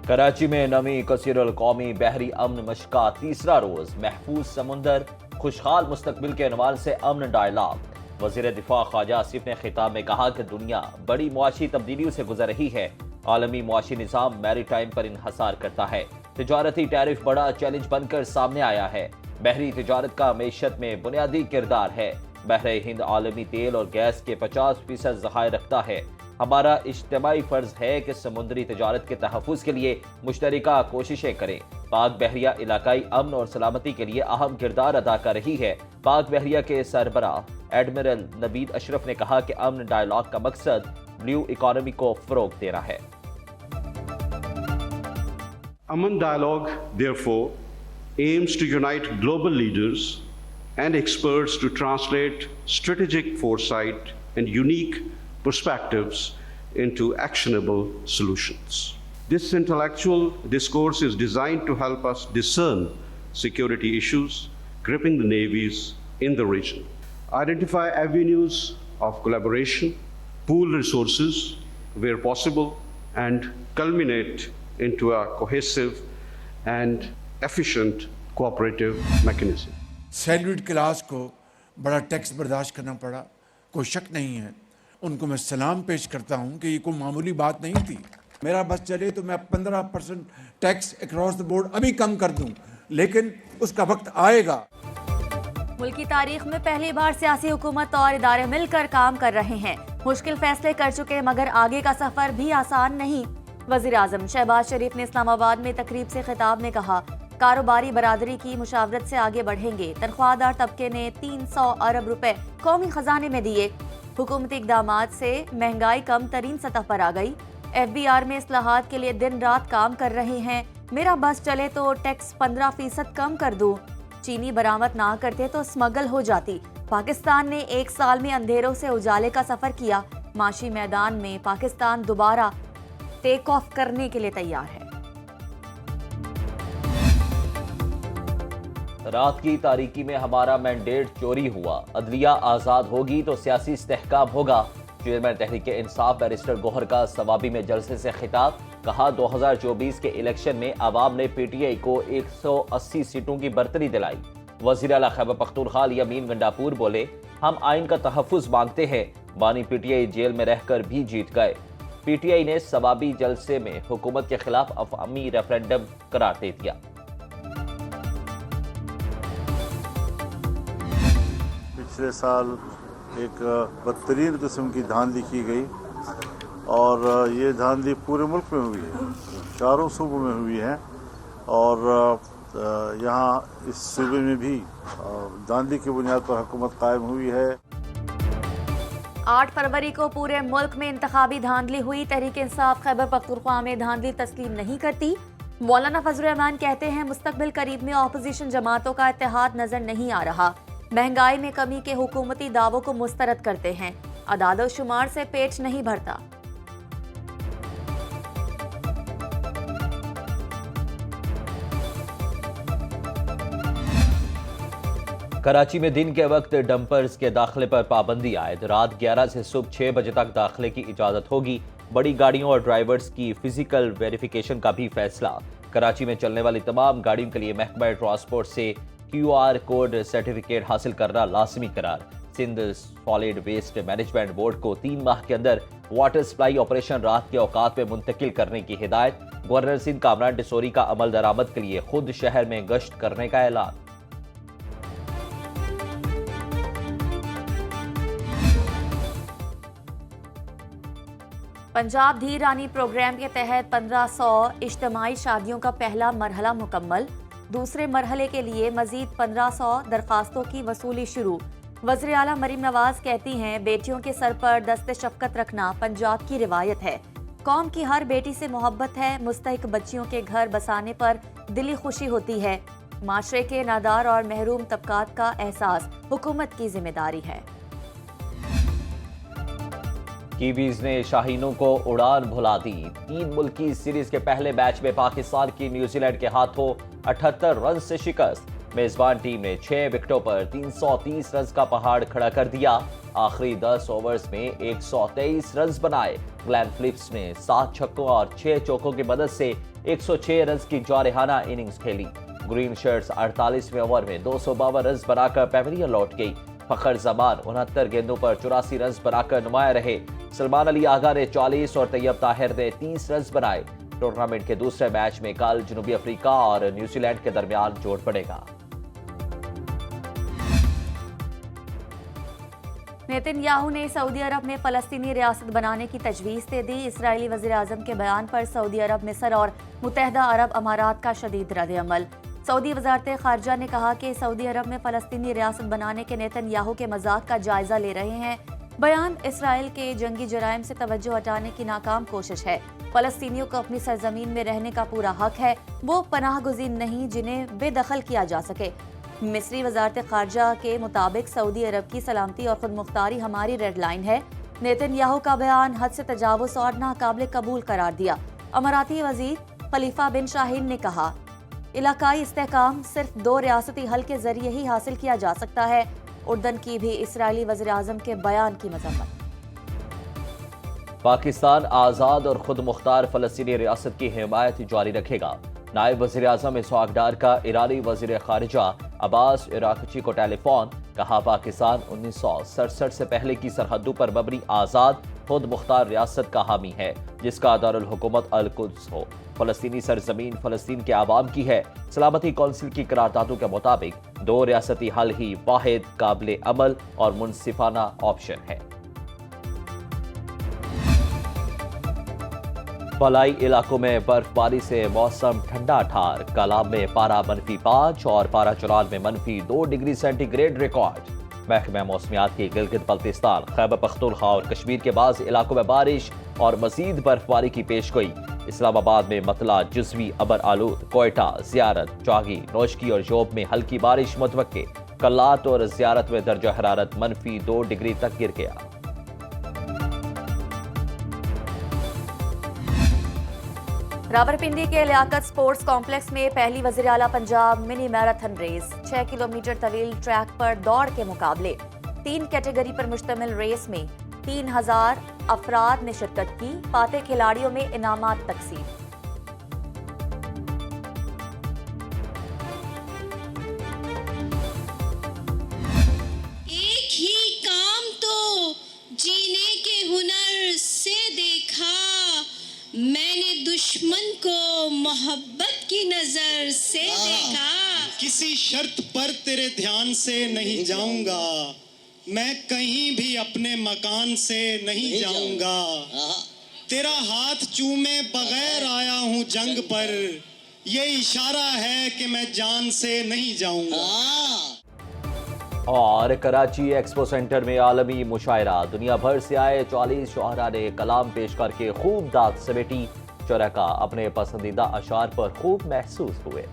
कराची में नवी कसीरुल कौमी बहरी अमन मश्क का तीसरा रोज महफूज समुंदर खुशहाल मुस्तकबिल के अनवान से अमन डायलॉग। वजीर दिफा ख्वाजा आसिफ ने खिताब में कहा कि दुनिया बड़ी मुआशी तब्दीलियों से गुजर रही है। आलमी मुआशी निज़ाम मैरीटाइम पर इन्हसार करता है। तिजारती टैरिफ बड़ा चैलेंज बनकर सामने आया है। बहरी तिजारत का मईशत में बुनियादी किरदार है। बहरे हिंद आलमी तेल और गैस के 50% ज़खायर रखता है। हमारा इज्तिमाई फर्ज है कि समुद्री तिजारत के तहफ़्फ़ुज़ के लिए मुश्तरका कोशिशें करें। पाक बहरिया इलाकाई अमन और सलामती के लिए अहम किरदार अदा कर रही है। पाक बहरिया के सरबराह एडमिरल नवीद अशरफ ने कहा कि अमन डायलॉग का मकसद ब्लू इकॉनमी को फ़रोग़ देना है। Aman Dialogue, therefore, aims to unite global leaders and experts to translate strategic foresight and unique perspectives into actionable solutions. This intellectual discourse is designed to help us discern security issues gripping the navies in the region, identify avenues of collaboration, pool resources where possible, and culminate into a cohesive and efficient cooperative mechanism. Salute class को बड़ा tax बर्दाश्त करना पड़ा, कोई शक नहीं है। उनको मैं सलाम पेश करता हूँ कि ये कोई मामूली बात नहीं थी। मेरा बस चले तो मैं 15% टैक्स अक्रॉस द बोर्ड अभी कम कर दूँ, लेकिन उसका वक्त आएगा। मुल्क की तारीख में पहली बार सियासी हुकूमत और इदारे मिलकर काम कर रहे हैं। मुश्किल फैसले कर चुके मगर आगे का सफर भी आसान नहीं। वज़ीर आज़म शहबाज शरीफ ने इस्लामाबाद में तकरीब से खिताब में कहा, कारोबारी बरादरी की मुशावरत से आगे बढ़ेंगे। तनख्वाहदार तबके ने 300 अरब रुपए कौमी खजाने में दिए। हुकूमती इक़दामात से महंगाई कम तरीन सतह पर आ गई। FBR में इस्लाहात के लिए दिन रात काम कर रहे हैं। मेरा बस चले तो टैक्स 15% कम कर दूं। चीनी बरामद ना करते तो स्मगल हो जाती। पाकिस्तान ने 1 साल में अंधेरों से उजाले का सफर किया। माशी मैदान में पाकिस्तान दोबारा टेक ऑफ करने के लिए तैयार है। रात की तारीकी में हमारा मैंडेट चोरी हुआ। अदलिया आज़ाद होगी तो सियासी इस्तेहकाम होगा। चेयरमैन तहरीक इंसाफ बैरिस्टर गोहर का सवाबी में जलसे से खिताब। कहा 2024 के इलेक्शन में आवाम ने PTI को 180 सीटों की बरतरी दिलाई। वज़ीर आला खैबर पख्तूनख्वा यामीन गंडापुर बोले, हम आइन का तहफ़्फ़ुज़ मांगते हैं। बानी PTI जेल में रहकर भी जीत गए। PTI ने सवाबी जलसे में हुकूमत के खिलाफ अवामी रेफरेंडम करार दे दिया। पिछले साल एक बदतरीन किस्म की धांधली की गई और ये धांधली पूरे मुल्क में हुई है, चारों सूबों में हुई है और यहाँ इस सूबे में भी धांधली की बुनियाद पर हुकूमत कायम हुई है। 8 फरवरी को पूरे मुल्क में इंतखाबी धांधली हुई। तहरीक इंसाफ खैबर पख्तूनख्वा में धांधली तस्लीम नहीं करती। मौलाना फजल रहमान कहते हैं, मुस्तकबिल करीब में ऑपोजिशन जमातों का इत्तेहाद नजर नहीं आ रहा। महंगाई में कमी के हुकूमती दावों को मुस्तरद करते हैं। अदाद शुमार से पेट नहीं भरता। कराची में दिन के वक्त डंपर्स के दाखिले पर पाबंदी आयद। रात 11 से सुबह 6 बजे तक दाखिले की इजाज़त होगी। बड़ी गाड़ियों और ड्राइवर्स की फिजिकल वेरिफिकेशन का भी फैसला। कराची में चलने वाली तमाम गाड़ियों के लिए महकमा ट्रांसपोर्ट से QR कोड सर्टिफिकेट हासिल करना लाजमी करार। Sindh solid waste management board को 3 माह के अंदर वाटर सप्लाई ऑपरेशन रात के औकात में मुंतकिल करने की हिदायत। गवर्नर सिंध कामरान डिसोरी का अमल दरामद के लिए खुद शहर में गश्त करने का ऐलान। पंजाब धी रानी प्रोग्राम के तहत 1500 इज्तिमाई शादियों का पहला मरहला मुकम्मल। दूसरे मरहले के लिए मजीद 1500 दरखास्तों की वसूली शुरू। वज़ीर आला मरीम नवाज कहती हैं, बेटियों के सर पर दस्ते शफ़क़त रखना पंजाब की रिवायत है। कौम की हर बेटी से मोहब्बत है। मुस्तहिक बच्चियों के घर बसाने पर दिली खुशी होती है। माशरे के नादार और महरूम तबकात का एहसास हुकूमत की जिम्मेदारी है। कीवीज ने शाहीनों को उड़ान भुला दी। 3 मुल्की सीरीज के पहले मैच में पाकिस्तान की न्यूजीलैंड के हाथों 78 रन से शिकस्त। मेजबान टीम ने 6 विकेटों पर 330 रन का पहाड़ खड़ा कर दिया। आखिरी 10 ओवर्स में 123 रन बनाए। ग्लेन फिलिप्स ने 7 छक्कों और 6 चौकों की मदद से 106 रन की जारहाना इनिंग्स खेली। ग्रीन शर्ट्स 48वें ओवर में 252 रन बनाकर पेविलियन लौट गई। फखर जमान 69 गेंदों पर 84 रन बनाकर नुमाया रहे। सलमान अली आगा ने 40 और तैयब ताहिर ने 30 रन बनाए। टूर्नामेंट के दूसरे मैच में कल जनूबी अफ्रीका और न्यूजीलैंड के दरमियान जोड़ पड़ेगा। नेतन्याहू ने सऊदी अरब में फलस्तीनी रियासत बनाने की तजवीज़ दे दी। इस्राएली वज़ीर आज़म के बयान पर सऊदी अरब, मिस्र और मुत्तहदा अरब अमारात का शदीद रद्द-ए-अमल। सऊदी वज़ारत ख़ारजा ने कहा कि सऊदी अरब में फलस्तीनी रियासत बनाने के नेतन्याहू के मजाक का जायजा ले रहे हैं। बयान इसराइल के जंगी जराइम से तवज्जो हटाने की नाकाम कोशिश है। फलस्तीनियों को अपनी सरजमीन में रहने का पूरा हक है। वो पनाह गुज़ीर नहीं जिन्हें बेदखल किया जा सके। मिस्री वज़ारत ख़ारजा के मुताबिक सऊदी अरब की सलामती और खुद मुख्तारी हमारी रेड लाइन है। नेतन्याहू का बयान हद से तजावुज़ और नाकाबिल कबूल करार दिया। अमाराती वज़ीर खलीफा बिन शाहीन ने कहा, इलाकाई इस्तेहकाम सिर्फ 2 रियासती हल के जरिए ही हासिल किया जा सकता है। उर्दन की भी इसराइली वज़ीर आज़म के बयान की मज़म्मत। पाकिस्तान आज़ाद और खुद मुख्तार फलस्तीनी रियासत की हिमायत जारी रखेगा। नायब वज़ीर आज़म इसहाक डार का ईरानी वज़ीर ख़ारिजा अब्बास इराक़ची को टेलीफोन। कहा, पाकिस्तान 1967 से पहले की सरहदों पर मबनी आज़ाद खुद मुख्तार रियासत का हामी है, जिसका दारुल हुकूमत अल-कुद्स हो। फलस्तीनी सरजमीन फलस्तीन के आवाम की है। सलामती कौंसिल की करारदादों के मुताबिक 2 रियासती हल ही वाहिद काबिल अमल और मुनसिफाना ऑप्शन है। बलाई इलाकों में बर्फबारी से मौसम ठंडा ठार। कलाम में पारा -5 और पारा चुरान में -2 डिग्री सेंटीग्रेड रिकॉर्ड। महकमा मौसमियात की गिलगित बल्तिस्तान, खैबर पख्तूनख्वा और कश्मीर के बाज़ इलाकों में बारिश और मजीद बर्फबारी की पेशगोई। इस्लामाबाद में मतला जुज़वी अबर आलूद, कोयटा, ज़ियारत, चौगी, नौशकी और जोब में हल्की बारिश मुतवक्के। कल्लात और ज़ियारत में दर्जा हरारत -2 डिग्री तक गिर गया। रावलपिंडी के लियाकत स्पोर्ट्स कॉम्प्लेक्स में पहली वज़ीर आला Punjab mini marathon race. 6 kilometre तवील ट्रैक पर दौड़ के मुकाबले। 3 कैटेगरी पर मुश्तमिल रेस में 3000 अफराद ने शिरकत की। फातेह खिलाड़ियों में इनामात तकसीम। एक ही काम तो जीने के हुनर से देखा, मैंने दुश्मन को मोहब्बत की नजर से देखा। किसी शर्त पर तेरे ध्यान से नहीं जाऊंगा, मैं कहीं भी अपने मकान से नहीं जाऊंगा। तेरा हाथ चूमे बगैर आया हूं जंग पर, ये इशारा है कि मैं जान से नहीं जाऊंगा। और कराची एक्सपो सेंटर में आलमी मुशायरा। दुनिया भर से आए 40 शुअरा ने कलाम पेश करके खूब दाद समेटी। शुरका अपने पसंदीदा अशार पर खूब महसूस हुए।